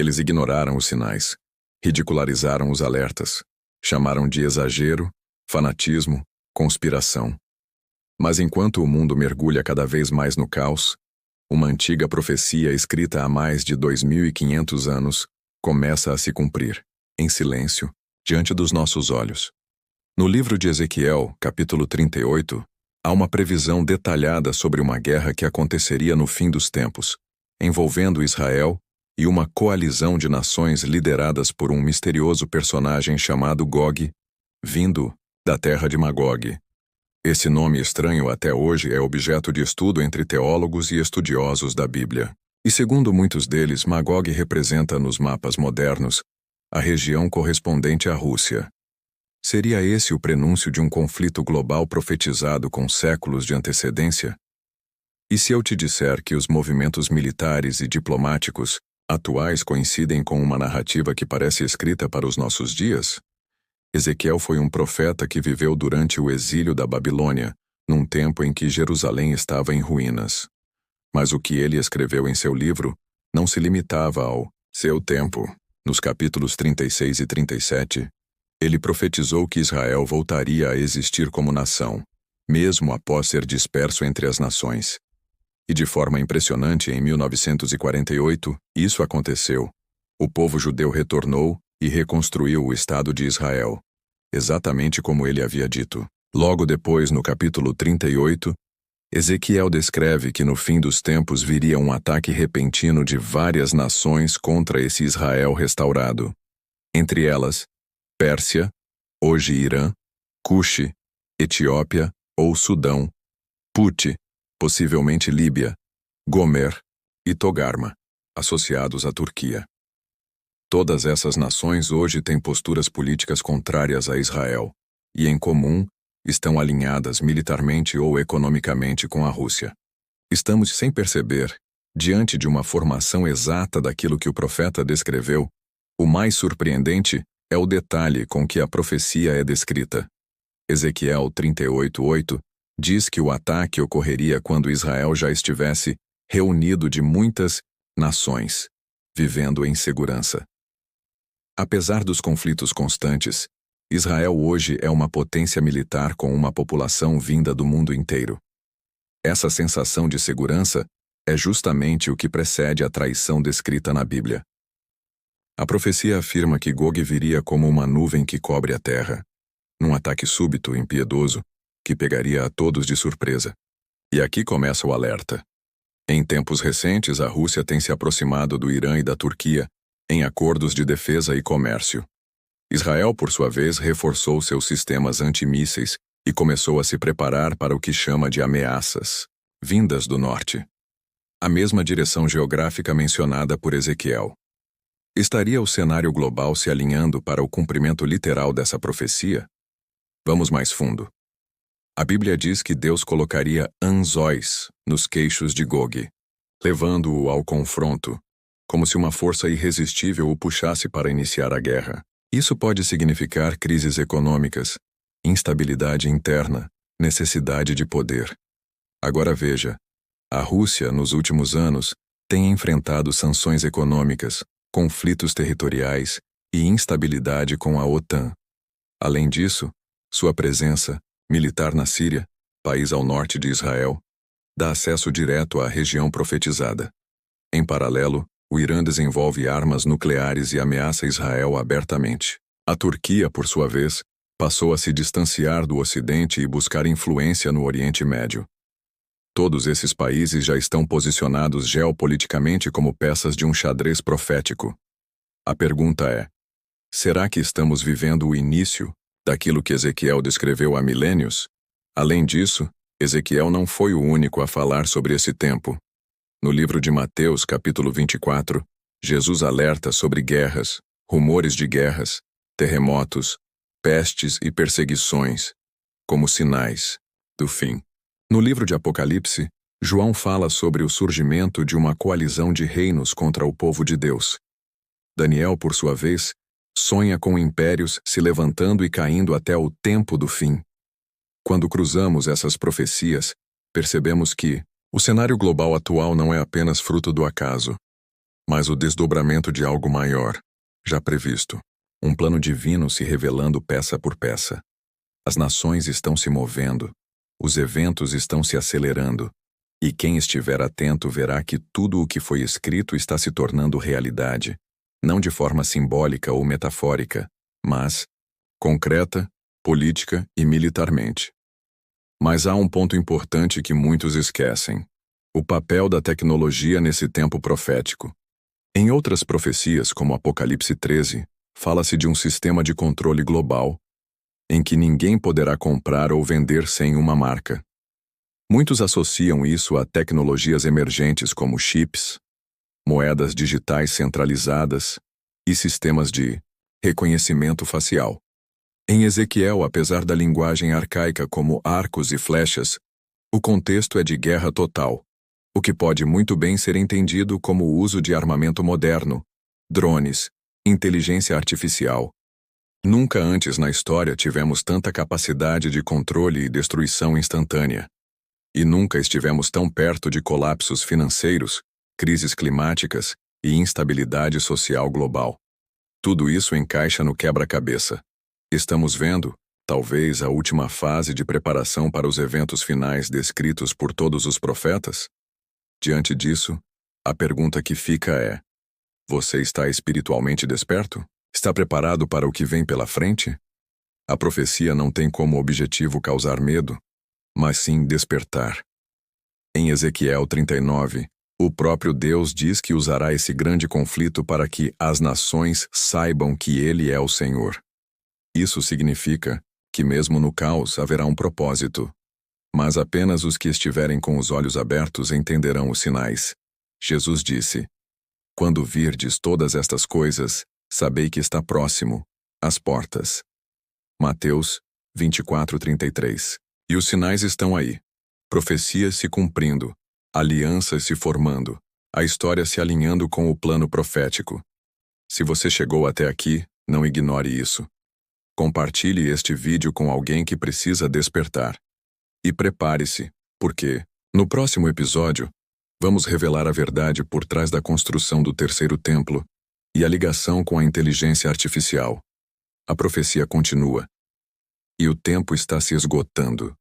Eles ignoraram os sinais, ridicularizaram os alertas, chamaram de exagero, fanatismo, conspiração. Mas enquanto o mundo mergulha cada vez mais no caos, uma antiga profecia escrita há mais de 2.500 anos começa a se cumprir, em silêncio, diante dos nossos olhos. No livro de Ezequiel, capítulo 38, há uma previsão detalhada sobre uma guerra que aconteceria no fim dos tempos, envolvendo Israel e uma coalizão de nações lideradas por um misterioso personagem chamado Gog, vindo da terra de Magog. Esse nome estranho até hoje é objeto de estudo entre teólogos e estudiosos da Bíblia. E segundo muitos deles, Magog representa nos mapas modernos a região correspondente à Rússia. Seria esse o prenúncio de um conflito global profetizado com séculos de antecedência? E se eu te disser que os movimentos militares e diplomáticos atuais coincidem com uma narrativa que parece escrita para os nossos dias? Ezequiel foi um profeta que viveu durante o exílio da Babilônia, num tempo em que Jerusalém estava em ruínas. Mas o que ele escreveu em seu livro não se limitava ao seu tempo. Nos capítulos 36 e 37, ele profetizou que Israel voltaria a existir como nação, mesmo após ser disperso entre as nações. E de forma impressionante, em 1948, isso aconteceu. O povo judeu retornou e reconstruiu o Estado de Israel, exatamente como ele havia dito. Logo depois, no capítulo 38, Ezequiel descreve que no fim dos tempos viria um ataque repentino de várias nações contra esse Israel restaurado. Entre elas, Pérsia, hoje Irã, Cuxi, Etiópia ou Sudão, Puti, possivelmente Líbia, Gomer e Togarma, associados à Turquia. Todas essas nações hoje têm posturas políticas contrárias a Israel, e em comum estão alinhadas militarmente ou economicamente com a Rússia. Estamos, sem perceber, diante de uma formação exata daquilo que o profeta descreveu. O mais surpreendente é o detalhe com que a profecia é descrita. Ezequiel 38:8 diz que o ataque ocorreria quando Israel já estivesse reunido de muitas nações, vivendo em segurança. Apesar dos conflitos constantes, Israel hoje é uma potência militar com uma população vinda do mundo inteiro. Essa sensação de segurança é justamente o que precede a traição descrita na Bíblia. A profecia afirma que Gog viria como uma nuvem que cobre a terra, num ataque súbito e impiedoso que pegaria a todos de surpresa. E aqui começa o alerta. Em tempos recentes, a Rússia tem se aproximado do Irã e da Turquia em acordos de defesa e comércio. Israel, por sua vez, reforçou seus sistemas antimísseis e começou a se preparar para o que chama de ameaças, vindas do norte. A mesma direção geográfica mencionada por Ezequiel. Estaria o cenário global se alinhando para o cumprimento literal dessa profecia? Vamos mais fundo. A Bíblia diz que Deus colocaria anzóis nos queixos de Gog, levando-o ao confronto, como se uma força irresistível o puxasse para iniciar a guerra. Isso pode significar crises econômicas, instabilidade interna, necessidade de poder. Agora veja, a Rússia, nos últimos anos, tem enfrentado sanções econômicas, conflitos territoriais e instabilidade com a OTAN. Além disso, sua presença militar na Síria, país ao norte de Israel, dá acesso direto à região profetizada. Em paralelo, o Irã desenvolve armas nucleares e ameaça Israel abertamente. A Turquia, por sua vez, passou a se distanciar do Ocidente e buscar influência no Oriente Médio. Todos esses países já estão posicionados geopoliticamente como peças de um xadrez profético. A pergunta é: será que estamos vivendo o início daquilo que Ezequiel descreveu há milênios? Além disso, Ezequiel não foi o único a falar sobre esse tempo. No livro de Mateus, capítulo 24, Jesus alerta sobre guerras, rumores de guerras, terremotos, pestes e perseguições, como sinais do fim. No livro de Apocalipse, João fala sobre o surgimento de uma coalizão de reinos contra o povo de Deus. Daniel, por sua vez, sonha com impérios se levantando e caindo até o tempo do fim. Quando cruzamos essas profecias, percebemos que o cenário global atual não é apenas fruto do acaso. mas o desdobramento de algo maior, já previsto. Um plano divino se revelando peça por peça. As nações estão se movendo, os eventos estão se acelerando, e quem estiver atento verá que tudo o que foi escrito está se tornando realidade, não de forma simbólica ou metafórica, mas concreta, política e militarmente. Mas há um ponto importante que muitos esquecem: o papel da tecnologia nesse tempo profético. Em outras profecias, como Apocalipse 13, fala-se de um sistema de controle global, em que ninguém poderá comprar ou vender sem uma marca. Muitos associam isso a tecnologias emergentes como chips, moedas digitais centralizadas e sistemas de reconhecimento facial. Em Ezequiel, apesar da linguagem arcaica como arcos e flechas, o contexto é de guerra total, o que pode muito bem ser entendido como o uso de armamento moderno, drones, inteligência artificial. Nunca antes na história tivemos tanta capacidade de controle e destruição instantânea. E nunca estivemos tão perto de colapsos financeiros, crises climáticas e instabilidade social global. Tudo isso encaixa no quebra-cabeça. Estamos vendo, talvez, a última fase de preparação para os eventos finais descritos por todos os profetas? Diante disso, a pergunta que fica é: você está espiritualmente desperto? Está preparado para o que vem pela frente? A profecia não tem como objetivo causar medo, mas sim despertar. Em Ezequiel 39, o próprio Deus diz que usará esse grande conflito para que as nações saibam que Ele é o Senhor. Isso significa que mesmo no caos haverá um propósito. Mas apenas os que estiverem com os olhos abertos entenderão os sinais. Jesus disse: quando virdes todas estas coisas, sabei que está próximo, às portas. Mateus 24:33. E os sinais estão aí. Profecias se cumprindo, alianças se formando, a história se alinhando com o plano profético. Se você chegou até aqui, não ignore isso. Compartilhe este vídeo com alguém que precisa despertar. E prepare-se, porque, no próximo episódio, vamos revelar a verdade por trás da construção do terceiro templo e a ligação com a inteligência artificial. A profecia continua. E o tempo está se esgotando.